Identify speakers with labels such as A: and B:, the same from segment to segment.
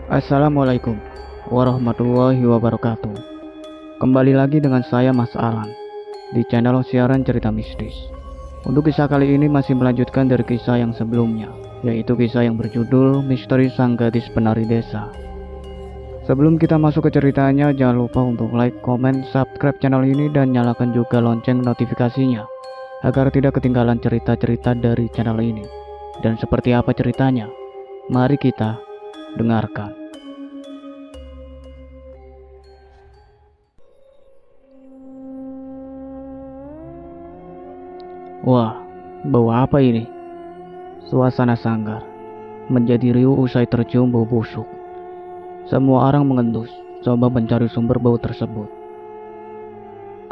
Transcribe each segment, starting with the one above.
A: Assalamualaikum warahmatullahi wabarakatuh. Kembali lagi dengan saya Mas Alan di channel siaran cerita mistis. Untuk kisah kali ini masih melanjutkan dari kisah yang sebelumnya, yaitu kisah yang berjudul Misteri Sang Gadis Penari Desa. Sebelum kita masuk ke ceritanya, jangan lupa untuk like, komen, subscribe channel ini dan nyalakan juga lonceng notifikasinya agar tidak ketinggalan cerita-cerita dari channel ini. Dan seperti apa ceritanya? Mari kita dengarkan. Wah, bau apa ini? Suasana sanggar menjadi riuh usai tercium bau busuk. Semua orang mengendus, coba mencari sumber bau tersebut.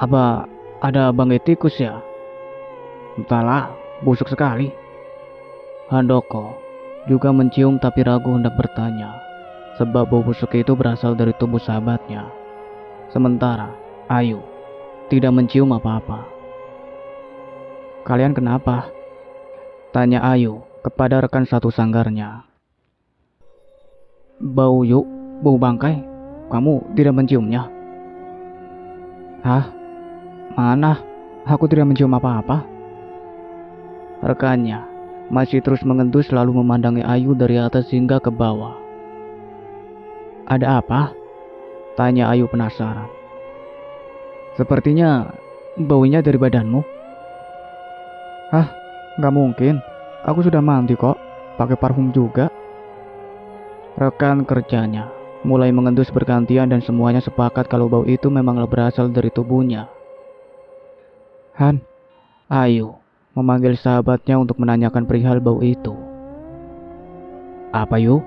A: Apa ada bangkai tikus ya? Entahlah, busuk sekali. Handoko juga mencium tapi ragu hendak bertanya, sebab bau busuk itu berasal dari tubuh sahabatnya. Sementara Ayu tidak mencium apa-apa. Kalian kenapa? Tanya Ayu kepada rekan satu sanggarnya. Bau bangkai. Kamu tidak menciumnya? Hah? Mana? Aku tidak mencium apa-apa. Rekannya masih terus mengendus lalu memandangi Ayu dari atas hingga ke bawah. Ada apa? Tanya Ayu penasaran. Sepertinya baunya dari badanmu. Hah? Gak mungkin. Aku sudah mandi kok. Pakai parfum juga. Rekan kerjanya mulai mengendus bergantian dan semuanya sepakat kalau bau itu memanglah berasal dari tubuhnya. Han, Ayu memanggil sahabatnya untuk menanyakan perihal bau itu. Apa Yu?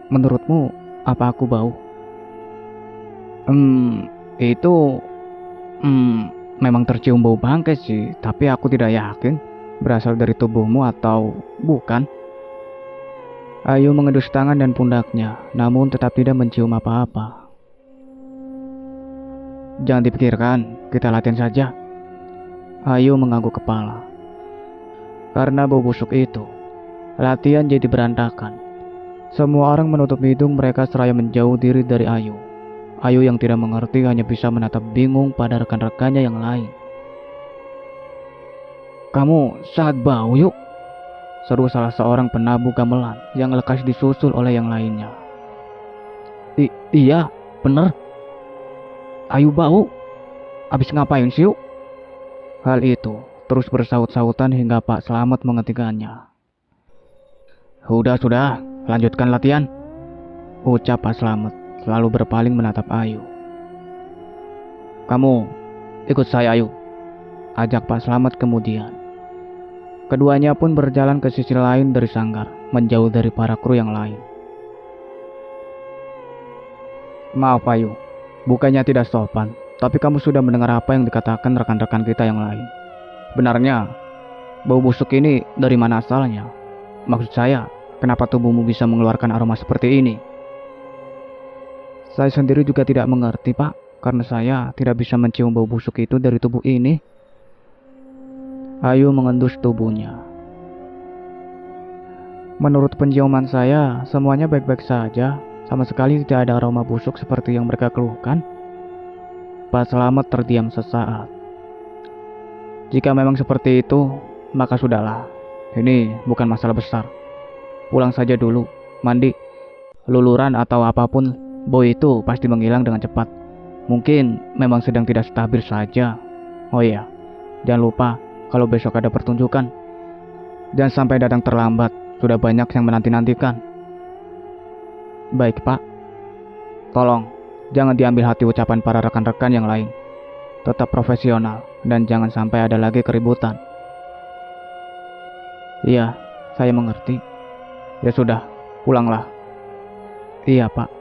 A: Menurutmu apa aku bau? Itu memang tercium bau bangkai sih, tapi aku tidak yakin berasal dari tubuhmu atau bukan. Ayu mengendus tangan dan pundaknya, namun tetap tidak mencium apa-apa. Jangan dipikirkan, kita latihan saja. Ayu mengangguk kepala. Karena bau busuk itu, latihan jadi berantakan. Semua orang menutup hidung mereka seraya menjauh diri dari Ayu. Ayu yang tidak mengerti hanya bisa menatap bingung pada rekan-rekannya yang lain. Kamu sangat bau Yuk, seru salah seorang penabuh gamelan yang lekas disusul oleh yang lainnya. Iya, bener. Ayu bau. Abis ngapain sih Yuk? Hal itu terus bersaut-sautan hingga Pak Slamet menghentikannya. Sudah, lanjutkan latihan, ucap Pak Slamet lalu berpaling menatap Ayu. Kamu ikut saya Ayu, ajak Pak Slamet kemudian. Keduanya pun berjalan ke sisi lain dari sanggar, menjauh dari para kru yang lain. Maaf Ayu, bukannya tidak sopan, tapi kamu sudah mendengar apa yang dikatakan rekan-rekan kita yang lain. Benarnya, bau busuk ini dari mana asalnya? Maksud saya, kenapa tubuhmu bisa mengeluarkan aroma seperti ini? Saya sendiri juga tidak mengerti Pak, karena saya tidak bisa mencium bau busuk itu dari tubuh ini. Ayu mengendus tubuhnya. Menurut penciuman saya, semuanya baik-baik saja. Sama sekali tidak ada aroma busuk seperti yang mereka keluhkan. Pak Slamet terdiam sesaat. Jika memang seperti itu, maka sudahlah. Ini bukan masalah besar. Pulang saja dulu, mandi, luluran atau apapun, bau itu pasti menghilang dengan cepat. Mungkin memang sedang tidak stabil saja. Oh iya, jangan lupa kalau besok ada pertunjukan, jangan sampai datang terlambat. Sudah banyak yang menanti-nantikan. Baik Pak. Tolong jangan diambil hati ucapan para rekan-rekan yang lain. Tetap profesional dan jangan sampai ada lagi keributan. Iya, saya mengerti. Ya sudah, pulanglah. Iya Pak.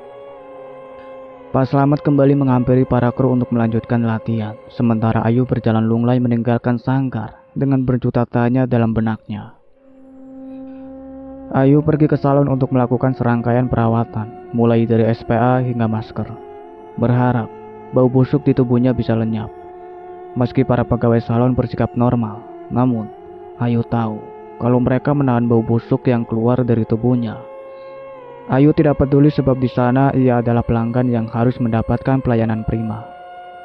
A: Pak Slamet kembali menghampiri para kru untuk melanjutkan latihan, sementara Ayu berjalan lunglai meninggalkan sanggar dengan berjuta tanya dalam benaknya. Ayu pergi ke salon untuk melakukan serangkaian perawatan, mulai dari SPA hingga masker. Berharap bau busuk di tubuhnya bisa lenyap. Meski para pegawai salon bersikap normal, namun Ayu tahu kalau mereka menahan bau busuk yang keluar dari tubuhnya. Ayu tidak peduli sebab di sana ia adalah pelanggan yang harus mendapatkan pelayanan prima.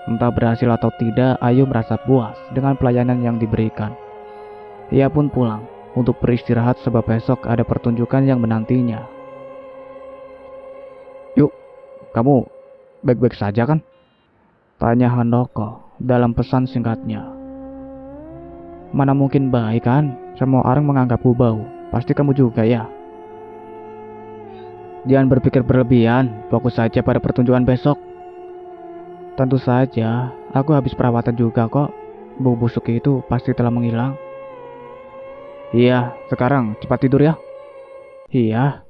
A: Entah berhasil atau tidak, Ayu merasa puas dengan pelayanan yang diberikan. Ia pun pulang untuk beristirahat sebab besok ada pertunjukan yang menantinya. Yuk, kamu baik-baik saja kan? Tanya Handoko dalam pesan singkatnya. Mana mungkin baik kan? Semua orang menganggapku bau. Pasti kamu juga ya? Jangan berpikir berlebihan, fokus saja pada pertunjukan besok. Tentu saja, aku habis perawatan juga kok. Bau busuk itu pasti telah menghilang. Iya, sekarang cepat tidur ya. Iya.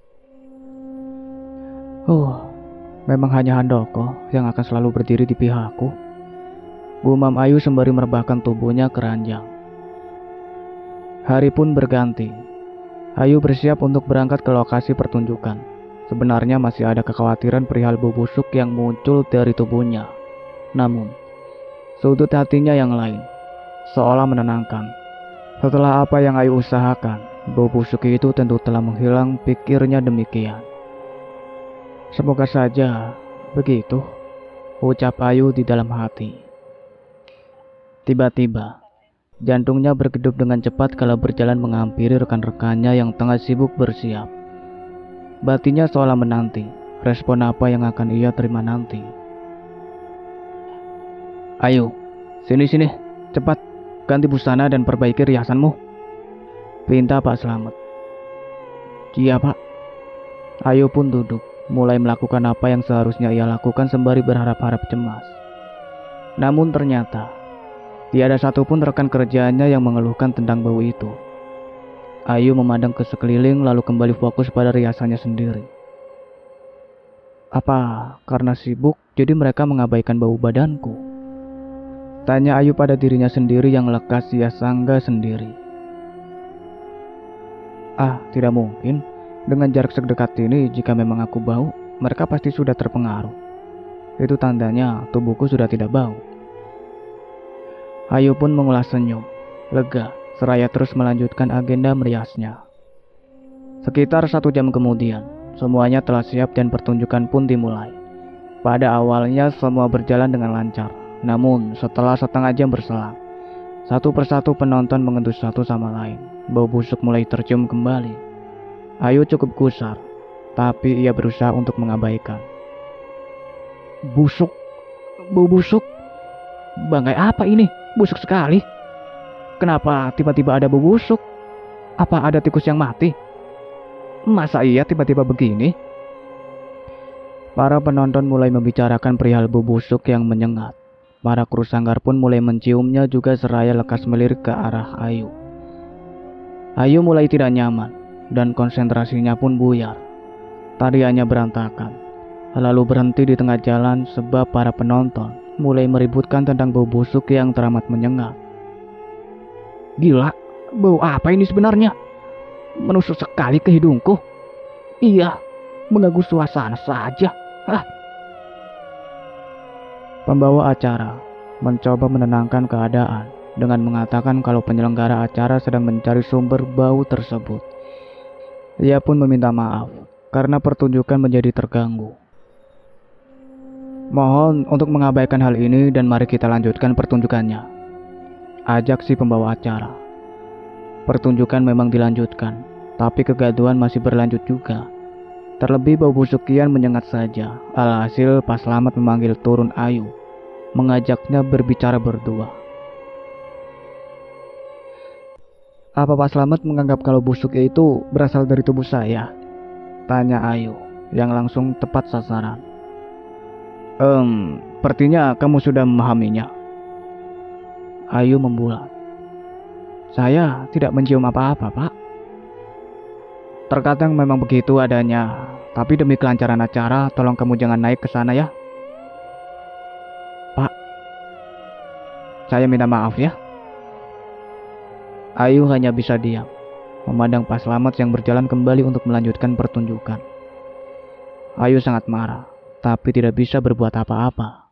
A: Memang hanya Handoko yang akan selalu berdiri di pihakku. Gumam Ayu sembari merebahkan tubuhnya ke ranjang. Hari pun berganti. Ayu bersiap untuk berangkat ke lokasi pertunjukan. Sebenarnya masih ada kekhawatiran perihal bau busuk yang muncul dari tubuhnya. Namun, sudut hatinya yang lain seolah menenangkan. Setelah apa yang Ayu usahakan, bau busuk itu tentu telah menghilang, pikirnya demikian. Semoga saja begitu, ucap Ayu di dalam hati. Tiba-tiba, jantungnya bergedup dengan cepat kala berjalan menghampiri rekan-rekannya yang tengah sibuk bersiap. Batinnya seolah menanti respon apa yang akan ia terima nanti. Ayo, sini, cepat ganti busana dan perbaiki riasanmu, pinta Pak Slamet. Iya Pak. Ayu pun duduk, mulai melakukan apa yang seharusnya ia lakukan sembari berharap-harap cemas. Namun ternyata, tiada satupun rekan kerjanya yang mengeluhkan tentang bau itu. Ayu memandang ke sekeliling lalu kembali fokus pada riasannya sendiri. Apa karena sibuk jadi mereka mengabaikan bau badanku? Tanya Ayu pada dirinya sendiri yang lekas ia sanggah sendiri. Tidak mungkin. Dengan jarak sedekat ini, jika memang aku bau, mereka pasti sudah terpengaruh. Itu tandanya tubuhku sudah tidak bau. Ayu pun mengulas senyum, lega, seraya terus melanjutkan agenda meriasnya. Sekitar 1 jam kemudian, semuanya telah siap dan pertunjukan pun dimulai. Pada awalnya semua berjalan dengan lancar, namun setelah setengah jam berselang, satu persatu penonton mengendus satu sama lain. Bau busuk mulai tercium kembali. Ayu cukup gusar, tapi ia berusaha untuk mengabaikan. Busuk, bau busuk. Bangkai apa ini? Busuk sekali. Kenapa tiba-tiba ada bau busuk? Apa ada tikus yang mati? Masa iya tiba-tiba begini? Para penonton mulai membicarakan perihal bau busuk yang menyengat. Para kru sanggar pun mulai menciumnya juga seraya lekas melirik ke arah Ayu. Ayu mulai tidak nyaman dan konsentrasinya pun buyar. Tariannya berantakan, lalu berhenti di tengah jalan sebab para penonton mulai meributkan tentang bau busuk yang teramat menyengat. Gila, bau apa ini sebenarnya? Menusuk sekali ke hidungku. Iya, mengganggu suasana saja. Pembawa acara mencoba menenangkan keadaan dengan mengatakan kalau penyelenggara acara sedang mencari sumber bau tersebut. Ia pun meminta maaf karena pertunjukan menjadi terganggu. Mohon untuk mengabaikan hal ini dan mari kita lanjutkan pertunjukannya, ajak si pembawa acara. Pertunjukan memang dilanjutkan, tapi kegaduhan masih berlanjut juga. Terlebih bau busuk kian menyengat saja. Alhasil Pak Slamet memanggil turun Ayu, mengajaknya berbicara berdua. Apa Pak Slamet menganggap kalau busuk itu berasal dari tubuh saya? Tanya Ayu, yang langsung tepat sasaran. Sepertinya kamu sudah memahaminya. Ayu membulat. Saya tidak mencium apa-apa, Pak. Terkadang memang begitu adanya, tapi demi kelancaran acara, tolong kamu jangan naik ke sana ya. Pak, saya minta maaf ya. Ayu hanya bisa diam, memandang Pak Slamet yang berjalan kembali untuk melanjutkan pertunjukan. Ayu sangat marah, tapi tidak bisa berbuat apa-apa.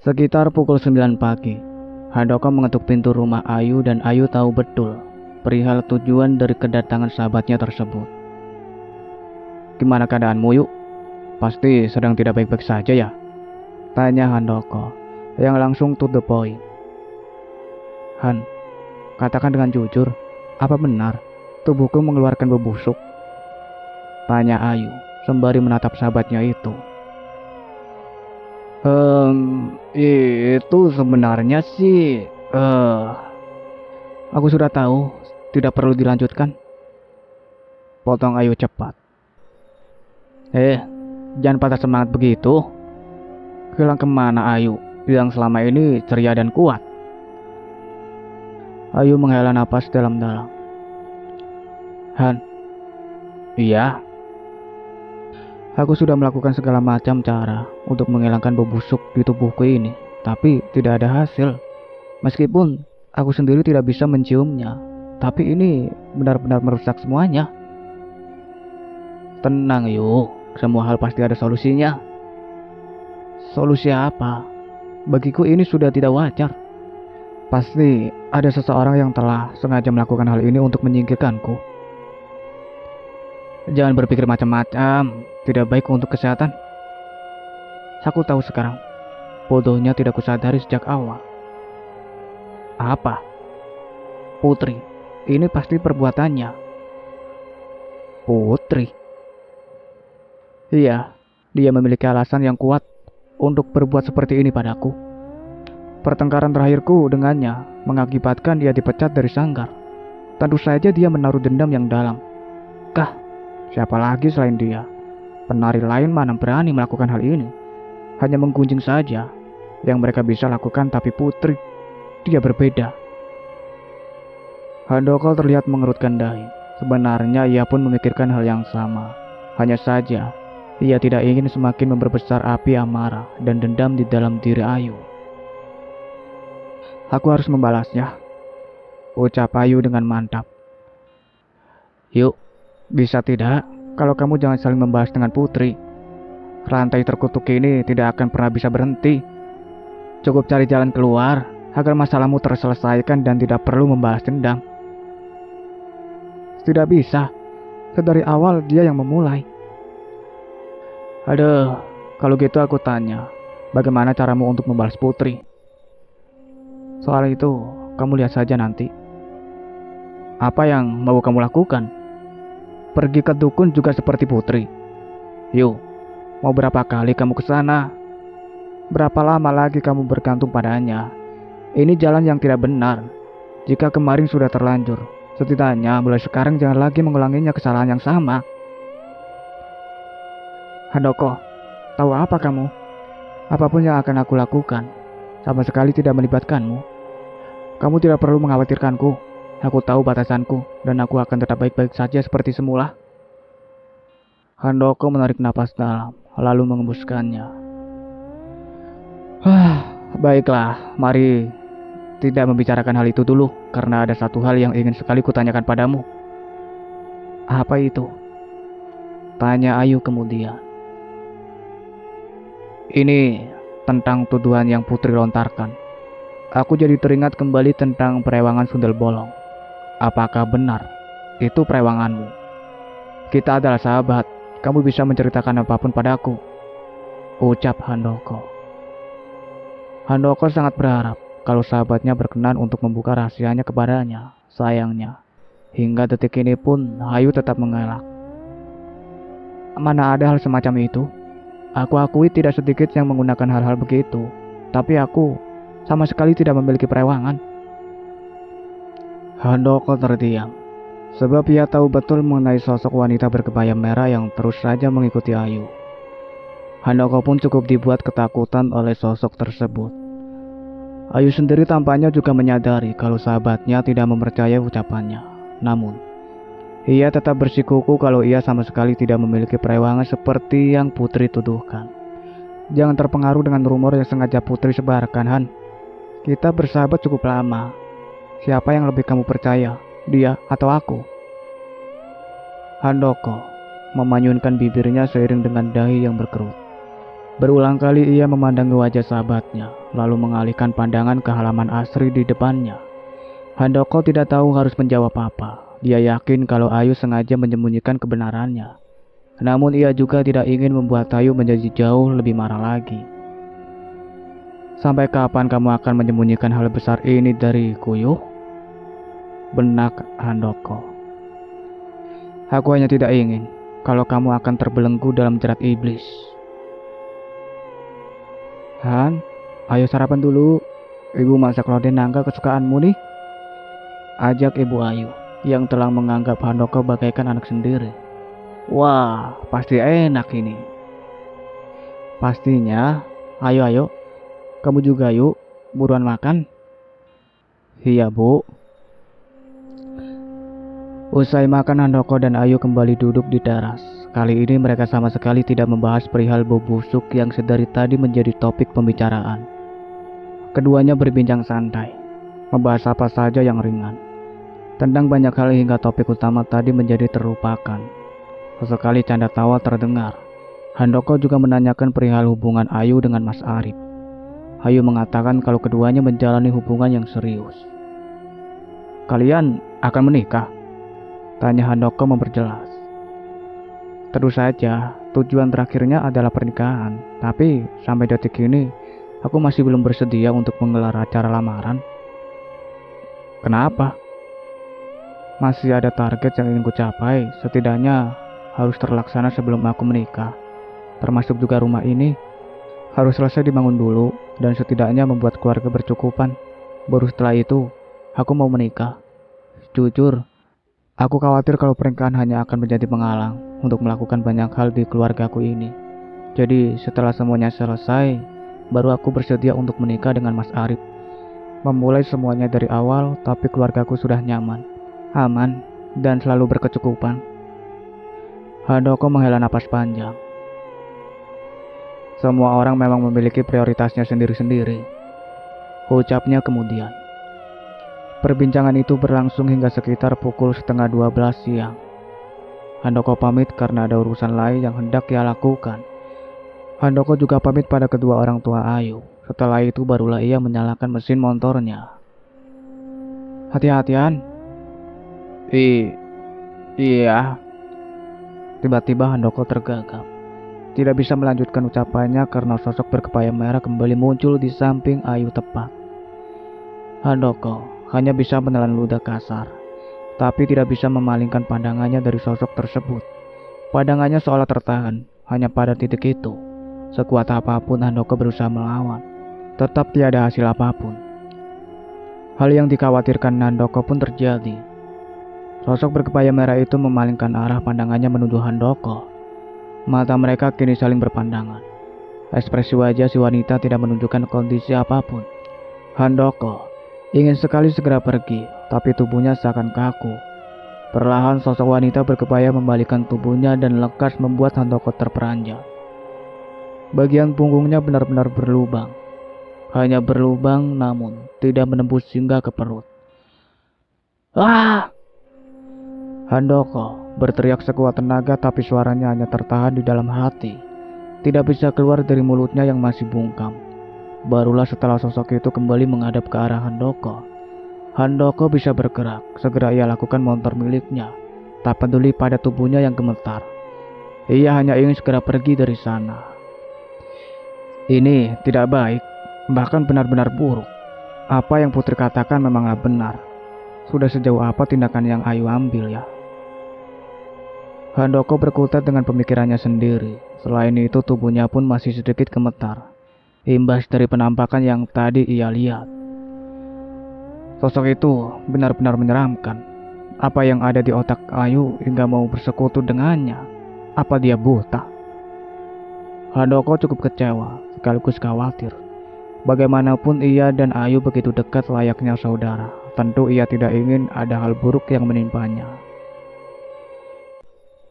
A: Sekitar pukul 9 pagi, Handoko mengetuk pintu rumah Ayu dan Ayu tahu betul perihal tujuan dari kedatangan sahabatnya tersebut. gimana keadaanmu Yuk? Pasti sedang tidak baik-baik saja ya? Tanya Handoko yang langsung to the point. Han, katakan dengan jujur, apa benar tubuhku mengeluarkan bebusuk? Tanya Ayu sembari menatap sahabatnya itu. Itu sebenarnya sih, aku sudah tahu, tidak perlu dilanjutkan. Potong Ayu cepat. Jangan patah semangat begitu. Hilang kemana Ayu yang selama ini ceria dan kuat? Ayu menghela napas dalam-dalam. Han, iya. Aku sudah melakukan segala macam cara untuk menghilangkan bau busuk di tubuhku ini, tapi tidak ada hasil. Meskipun aku sendiri tidak bisa menciumnya, tapi ini benar-benar merusak semuanya. Tenang yuk, semua hal pasti ada solusinya. Solusi apa? Bagiku ini sudah tidak wajar. Pasti ada seseorang yang telah sengaja melakukan hal ini untuk menyingkirkanku. Jangan berpikir macam-macam, tidak baik untuk kesehatan. Aku tahu sekarang, bodohnya tidak kusadari sejak awal. Apa? Putri, ini pasti perbuatannya. Putri? Iya, dia memiliki alasan yang kuat untuk berbuat seperti ini padaku. Pertengkaran terakhirku dengannya mengakibatkan dia dipecat dari sanggar. Tentu saja dia menaruh dendam yang dalam. Siapa lagi selain dia? Penari lain mana berani melakukan hal ini? Hanya menggunjing saja yang mereka bisa lakukan, tapi Putri, dia berbeda. Handoko terlihat mengerutkan dahi. Sebenarnya ia pun memikirkan hal yang sama. Hanya saja, ia tidak ingin semakin memperbesar api amarah dan dendam di dalam diri Ayu. Aku harus membalasnya, ucap Ayu dengan mantap. Yuk, bisa tidak? Kalau kamu jangan saling membahas dengan Putri. Rantai terkutuk ini tidak akan pernah bisa berhenti. Cukup cari jalan keluar agar masalahmu terselesaikan dan tidak perlu membalas dendam. Tidak bisa. Sedari awal dia yang memulai. Aduh, kalau gitu aku tanya, bagaimana caramu untuk membalas Putri? Soal itu, kamu lihat saja nanti. Apa yang mau kamu lakukan? Pergi ke dukun juga seperti Putri. Yuk, mau berapa kali kamu ke sana? Berapa lama lagi kamu bergantung padanya? Ini jalan yang tidak benar. Jika kemarin sudah terlanjur, setidaknya mulai sekarang jangan lagi mengulanginya kesalahan yang sama. Handoko, tahu apa kamu? Apapun yang akan aku lakukan, sama sekali tidak melibatkanmu. Kamu tidak perlu mengkhawatirkanku. Aku tahu batasanku, dan aku akan tetap baik-baik saja seperti semula. Handoko menarik napas dalam, lalu mengembuskannya. Baiklah, mari tidak membicarakan hal itu dulu, karena ada satu hal yang ingin sekali kutanyakan padamu. Apa itu? Tanya Ayu kemudian. Ini tentang tuduhan yang Putri lontarkan. Aku jadi teringat kembali tentang perewangan Sundel Bolong. Apakah benar itu perewanganmu? Kita adalah sahabat, kamu bisa menceritakan apapun padaku, ucap Handoko. Handoko sangat berharap kalau sahabatnya berkenan untuk membuka rahasianya kepadanya. Sayangnya, hingga detik ini pun Ayu tetap mengelak. Mana ada hal semacam itu? Aku akui tidak sedikit yang menggunakan hal-hal begitu, tapi aku sama sekali tidak memiliki perewangan. Handoko terdiam, sebab ia tahu betul mengenai sosok wanita berkebaya merah yang terus saja mengikuti Ayu. Handoko pun cukup dibuat ketakutan oleh sosok tersebut. Ayu sendiri tampaknya juga menyadari kalau sahabatnya tidak mempercayai ucapannya. Namun, ia tetap bersikukuh kalau ia sama sekali tidak memiliki perewangan seperti yang Putri tuduhkan. Jangan terpengaruh dengan rumor yang sengaja Putri sebarkan, Han. Kita bersahabat cukup lama. Siapa yang lebih kamu percaya, dia atau aku? Handoko memanyunkan bibirnya seiring dengan dahi yang berkerut. Berulang kali ia memandangi wajah sahabatnya, lalu mengalihkan pandangan ke halaman asri di depannya. Handoko tidak tahu harus menjawab apa. Dia yakin kalau Ayu sengaja menyembunyikan kebenarannya. Namun ia juga tidak ingin membuat Ayu menjadi jauh lebih marah lagi. Sampai kapan kamu akan menyembunyikan hal besar ini dariku, Yuh? Benak Handoko. Aku hanya tidak ingin kalau kamu akan terbelenggu dalam jerat iblis. Han, ayo sarapan dulu. Ibu masak lodeh nangka kesukaanmu nih. Ajak Ibu Ayu yang telah menganggap Handoko bagaikan anak sendiri. Wah, pasti enak ini. Pastinya. Ayo, kamu juga yuk, buruan makan. Iya, Bu. Usai makan, Handoko dan Ayu kembali duduk di teras. Kali ini mereka sama sekali tidak membahas perihal bau busuk yang sedari tadi menjadi topik pembicaraan. Keduanya berbincang santai, membahas apa saja yang ringan. Tentang banyak hal hingga topik utama tadi menjadi terlupakan. Sesekali canda tawa terdengar. Handoko juga menanyakan perihal hubungan Ayu dengan Mas Arif. Ayu mengatakan kalau keduanya menjalani hubungan yang serius. Kalian akan menikah? Tanya Handoko memperjelas. Tentu saja, tujuan terakhirnya adalah pernikahan. Tapi sampai detik ini, aku masih belum bersedia untuk menggelar acara lamaran. Kenapa? Masih ada target yang ingin kucapai, setidaknya harus terlaksana sebelum aku menikah. Termasuk juga rumah ini harus selesai dibangun dulu dan setidaknya membuat keluarga bercukupan. Baru setelah itu, aku mau menikah. Jujur, aku khawatir kalau pernikahan hanya akan menjadi penghalang untuk melakukan banyak hal di keluargaku ini. Jadi setelah semuanya selesai, baru aku bersedia untuk menikah dengan Mas Arif. Memulai semuanya dari awal, tapi keluargaku sudah nyaman, aman, dan selalu berkecukupan. Handoko menghela napas panjang. Semua orang memang memiliki prioritasnya sendiri-sendiri, ucapnya kemudian. Perbincangan itu berlangsung hingga sekitar pukul 11:30 siang. Handoko pamit karena ada urusan lain yang hendak ia lakukan. Handoko juga pamit pada kedua orang tua Ayu. Setelah itu barulah ia menyalakan mesin motornya. Hati-hatian. Iya. Tiba-tiba Handoko tergagap. Tidak bisa melanjutkan ucapannya karena sosok berkepaya merah kembali muncul di samping Ayu tepat. Handoko hanya bisa menelan ludah kasar, tapi tidak bisa memalingkan pandangannya dari sosok tersebut. Pandangannya seolah tertahan hanya pada titik itu. Sekuat apapun Handoko berusaha melawan, tetap tiada hasil apapun. Hal yang dikhawatirkan Handoko pun terjadi. Sosok berkepaya merah itu memalingkan arah pandangannya menuju Handoko. Mata mereka kini saling berpandangan. Ekspresi wajah si wanita tidak menunjukkan kondisi apapun. Handoko ingin sekali segera pergi, tapi tubuhnya seakan kaku. Perlahan sosok wanita berkepaya membalikan tubuhnya dan lekas membuat Handoko terperanjat. Bagian punggungnya benar-benar berlubang. Hanya berlubang namun tidak menembus hingga ke perut. Ah! Handoko berteriak sekuat tenaga, tapi suaranya hanya tertahan di dalam hati. Tidak bisa keluar dari mulutnya yang masih bungkam. Barulah setelah sosok itu kembali menghadap ke arah Handoko, Handoko bisa bergerak. Segera ia lakukan motor miliknya, tak peduli pada tubuhnya yang gemetar. Ia hanya ingin segera pergi dari sana. Ini tidak baik, bahkan benar-benar buruk. Apa yang Putri katakan memanglah benar. Sudah sejauh apa tindakan yang Ayu ambil ya? Handoko berkutat dengan pemikirannya sendiri. Selain itu tubuhnya pun masih sedikit gemetar, imbas dari penampakan yang tadi ia lihat. Sosok itu benar-benar menyeramkan. Apa yang ada di otak Ayu hingga mau bersekutu dengannya? Apa dia buta? Handoko cukup kecewa, sekaligus khawatir. Bagaimanapun ia dan Ayu begitu dekat layaknya saudara. Tentu ia tidak ingin ada hal buruk yang menimpanya.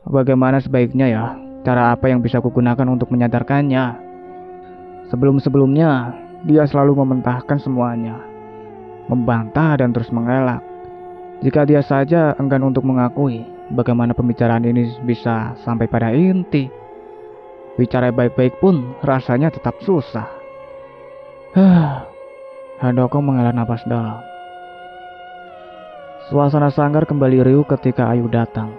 A: Bagaimana sebaiknya ya? Cara apa yang bisa kugunakan untuk menyadarkannya? Sebelum-sebelumnya, dia selalu mementahkan semuanya, membantah dan terus mengelak. Jika dia saja enggan untuk mengakui, bagaimana pembicaraan ini bisa sampai pada inti? Bicara baik-baik pun rasanya tetap susah. Handoko menghela napas dalam. Suasana sanggar kembali riuh ketika Ayu datang.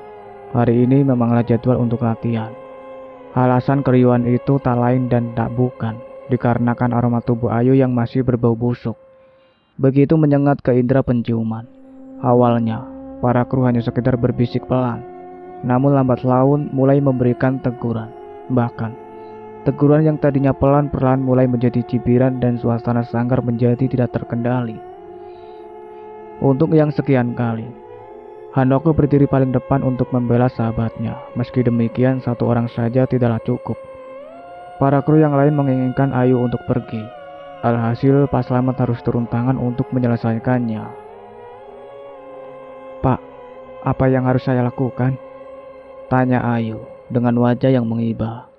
A: Hari ini memanglah jadwal untuk latihan. Alasan keriuhan itu tak lain dan tak bukan dikarenakan aroma tubuh Ayu yang masih berbau busuk. Begitu menyengat ke indera penciuman. Awalnya, para kru hanya sekedar berbisik pelan, namun lambat laun mulai memberikan teguran. Bahkan, teguran yang tadinya pelan perlahan mulai menjadi cibiran dan suasana sanggar menjadi tidak terkendali. Untuk yang sekian kali, Handoko berdiri paling depan untuk membela sahabatnya. Meski demikian, satu orang saja tidaklah cukup. Para kru yang lain menginginkan Ayu untuk pergi. Alhasil, Pak Slamet harus turun tangan untuk menyelesaikannya. "Pak, apa yang harus saya lakukan?" tanya Ayu dengan wajah yang mengiba.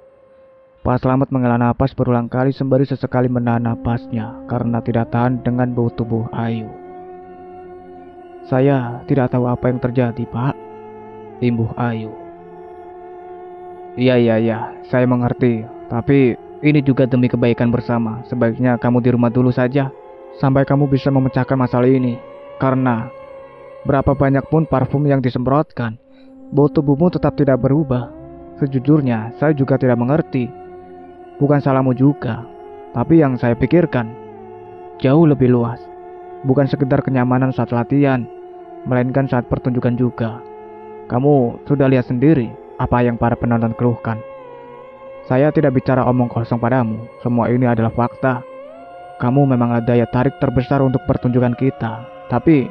A: Pak Slamet menghela napas berulang kali sembari sesekali menahan napasnya karena tidak tahan dengan bau tubuh Ayu. "Saya tidak tahu apa yang terjadi, Pak," imbuh Ayu. Iya, saya mengerti. Tapi ini juga demi kebaikan bersama. Sebaiknya kamu di rumah dulu saja, sampai kamu bisa memecahkan masalah ini. Karena berapa banyak pun parfum yang disemprotkan, bau tubuhmu tetap tidak berubah. Sejujurnya, saya juga tidak mengerti. Bukan salahmu juga, tapi yang saya pikirkan jauh lebih luas. Bukan sekedar kenyamanan saat latihan, melainkan saat pertunjukan juga. Kamu sudah lihat sendiri apa yang para penonton keluhkan. Saya tidak bicara omong kosong padamu, semua ini adalah fakta. Kamu memang ada daya tarik terbesar untuk pertunjukan kita. Tapi,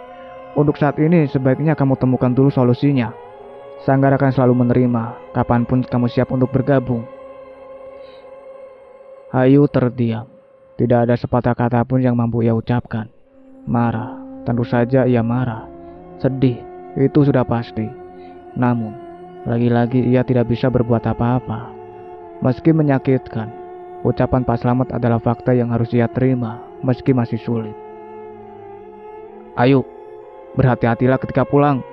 A: untuk saat ini sebaiknya kamu temukan dulu solusinya. Sanggar akan selalu menerima, kapanpun kamu siap untuk bergabung. Ayu terdiam. Tidak ada sepatah kata pun yang mampu ia ucapkan. Marah, tentu saja ia marah. Sedih, itu sudah pasti. Namun, lagi-lagi ia tidak bisa berbuat apa-apa. Meski menyakitkan, ucapan Pak Slamet adalah fakta yang harus ia terima, meski masih sulit. "Ayo, berhati-hatilah ketika pulang.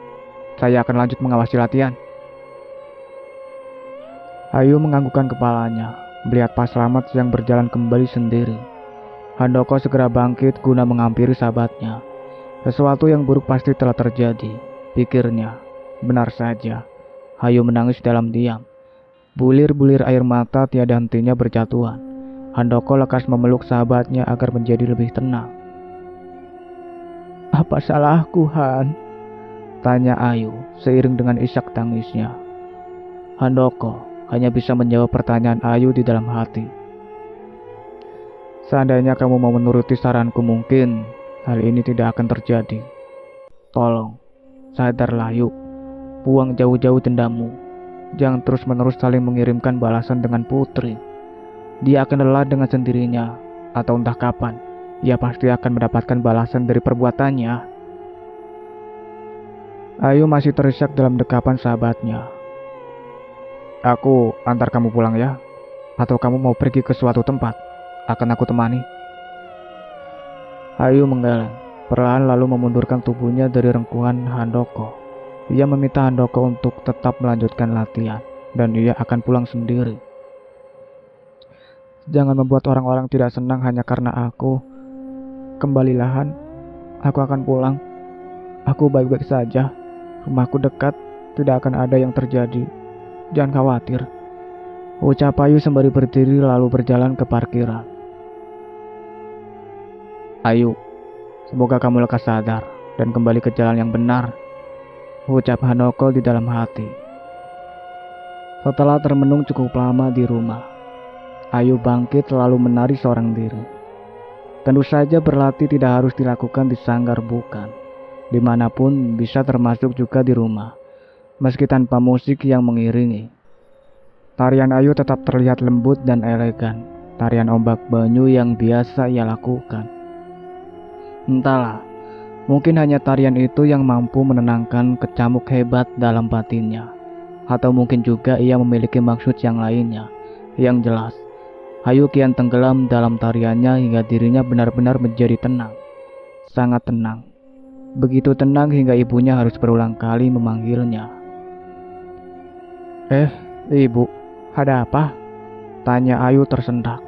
A: Saya akan lanjut mengawasi latihan." Ayu menganggukkan kepalanya, melihat Pak Slamet yang berjalan kembali sendiri. Handoko segera bangkit guna menghampiri sahabatnya. Sesuatu yang buruk pasti telah terjadi, pikirnya. Benar saja, Ayu menangis dalam diam. Bulir-bulir air mata tiada hentinya berjatuhan. Handoko lekas memeluk sahabatnya agar menjadi lebih tenang. "Apa salahku, Han?" tanya Ayu seiring dengan isak tangisnya. Handoko hanya bisa menjawab pertanyaan Ayu di dalam hati. "Seandainya kamu mau menuruti saranku, mungkin hal ini tidak akan terjadi. Tolong, sadarlah yuk. Buang jauh-jauh dendammu. Jangan terus-menerus saling mengirimkan balasan dengan Putri. Dia akan lelah dengan sendirinya, atau entah kapan, ia pasti akan mendapatkan balasan dari perbuatannya." Ayu masih terisak dalam dekapan sahabatnya. "Aku antar kamu pulang ya? Atau kamu mau pergi ke suatu tempat? Akan aku temani." Ayu menggeleng, perlahan lalu memundurkan tubuhnya dari rengkuhan Handoko. Ia meminta Handoko untuk tetap melanjutkan latihan, dan ia akan pulang sendiri. "Jangan membuat orang-orang tidak senang hanya karena aku. Kembalilah, Han. Aku akan pulang. Aku baik-baik saja. Rumahku dekat, tidak akan ada yang terjadi. Jangan khawatir," ucap Ayu sembari berdiri lalu berjalan ke parkiran. "Ayu, semoga kamu lekas sadar dan kembali ke jalan yang benar," ucap Handoko di dalam hati. Setelah termenung cukup lama di rumah, Ayu bangkit lalu menari seorang diri. Tentu saja berlatih tidak harus dilakukan di sanggar, bukan. Dimanapun bisa, termasuk juga di rumah, meski tanpa musik yang mengiringi. Tarian Ayu tetap terlihat lembut dan elegan, tarian ombak banyu yang biasa ia lakukan. Entahlah, mungkin hanya tarian itu yang mampu menenangkan kecamuk hebat dalam batinnya. Atau mungkin juga ia memiliki maksud yang lainnya. Yang jelas, Ayu kian tenggelam dalam tariannya hingga dirinya benar-benar menjadi tenang. Sangat tenang. Begitu tenang hingga ibunya harus berulang kali memanggilnya. Ibu, ada apa?" tanya Ayu tersentak.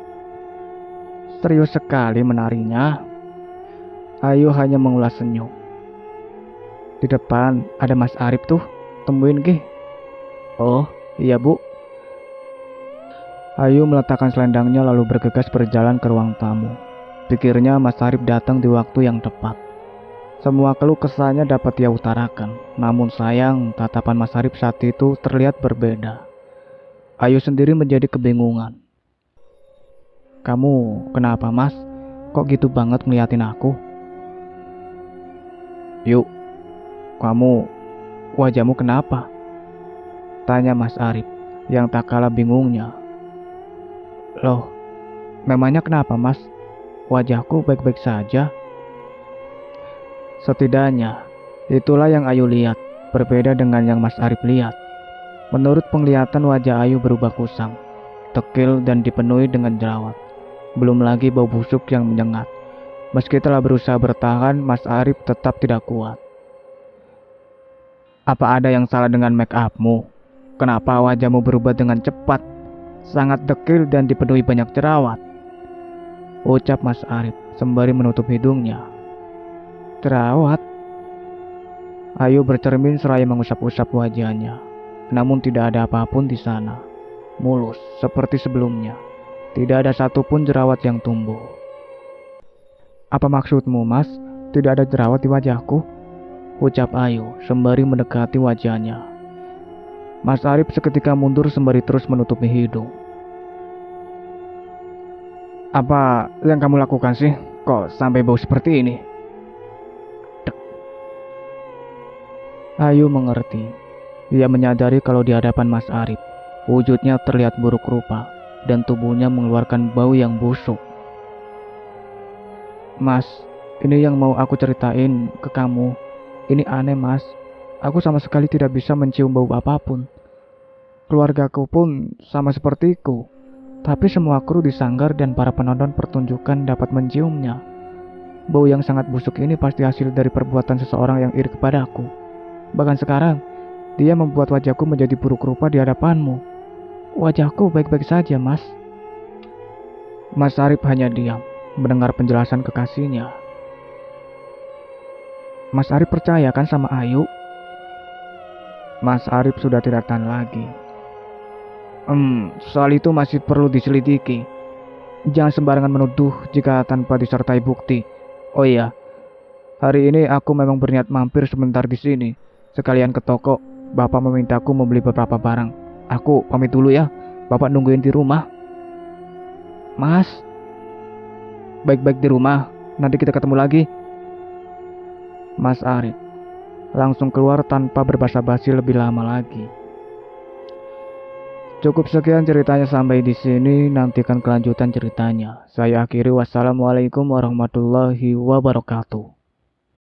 A: "Serius sekali menarinya?" Ayu hanya mengulas senyum. "Di depan ada Mas Arif tuh, temuin Gih." "Oh, iya Bu." Ayu meletakkan selendangnya lalu bergegas berjalan ke ruang tamu. Pikirnya Mas Arif datang di waktu yang tepat. Semua keluh kesahnya dapat ia utarakan. Namun sayang, tatapan Mas Arif saat itu terlihat berbeda. Ayu sendiri menjadi kebingungan. Kamu kenapa, Mas? Kok gitu banget ngeliatin aku? Yuk, kamu, wajahmu kenapa? Tanya Mas Arif yang tak kalah bingungnya. Loh, memangnya kenapa, Mas? Wajahku baik-baik saja. Setidaknya, itulah yang Ayu lihat, berbeda dengan yang Mas Arif lihat. Menurut penglihatan wajah Ayu berubah kusam, tekil dan dipenuhi dengan jerawat. Belum lagi bau busuk yang menyengat. Meski telah berusaha bertahan, Mas Arif tetap tidak kuat. Apa ada yang salah dengan make upmu? Kenapa wajahmu berubah dengan cepat? Sangat dekil dan dipenuhi banyak jerawat. Ucap Mas Arif sembari menutup hidungnya. Jerawat? Ayu bercermin seraya mengusap-usap wajahnya. Namun tidak ada apapun di sana. Mulus seperti sebelumnya. Tidak ada satupun jerawat yang tumbuh. Apa maksudmu, Mas? Tidak ada jerawat di wajahku? Ucap Ayu sembari mendekati wajahnya. Mas Arif seketika mundur sembari terus menutupi hidung. Apa yang kamu lakukan sih? Kok sampai bau seperti ini? Dek. Ayu mengerti. Ia menyadari kalau di hadapan Mas Arif, wujudnya terlihat buruk rupa dan tubuhnya mengeluarkan bau yang busuk. Mas, ini yang mau aku ceritain ke kamu. Ini aneh, Mas. Aku sama sekali tidak bisa mencium bau apapun. Keluargaku pun sama sepertiku. Tapi semua kru di sanggar dan para penonton pertunjukan dapat menciumnya. Bau yang sangat busuk ini pasti hasil dari perbuatan seseorang yang iri kepadaku. Bahkan sekarang, dia membuat wajahku menjadi buruk rupa di hadapanmu. Wajahku baik-baik saja, Mas. Mas Arif hanya diam, mendengar penjelasan kekasihnya. Mas Arif percaya kan sama Ayu? Mas Arif sudah tidak tahan lagi. Soal itu masih perlu diselidiki. Jangan sembarangan menuduh jika tanpa disertai bukti. Oh iya, hari ini aku memang berniat mampir sebentar di sini. Sekalian ke toko, Bapak memintaku membeli beberapa barang. Aku pamit dulu ya, Bapak nungguin di rumah. Mas, baik-baik di rumah, nanti kita ketemu lagi. Mas Arif langsung keluar tanpa berbasa-basi lebih lama lagi. Cukup sekian ceritanya sampai di sini, nantikan kelanjutan ceritanya. Saya akhiri, wassalamualaikum warahmatullahi wabarakatuh.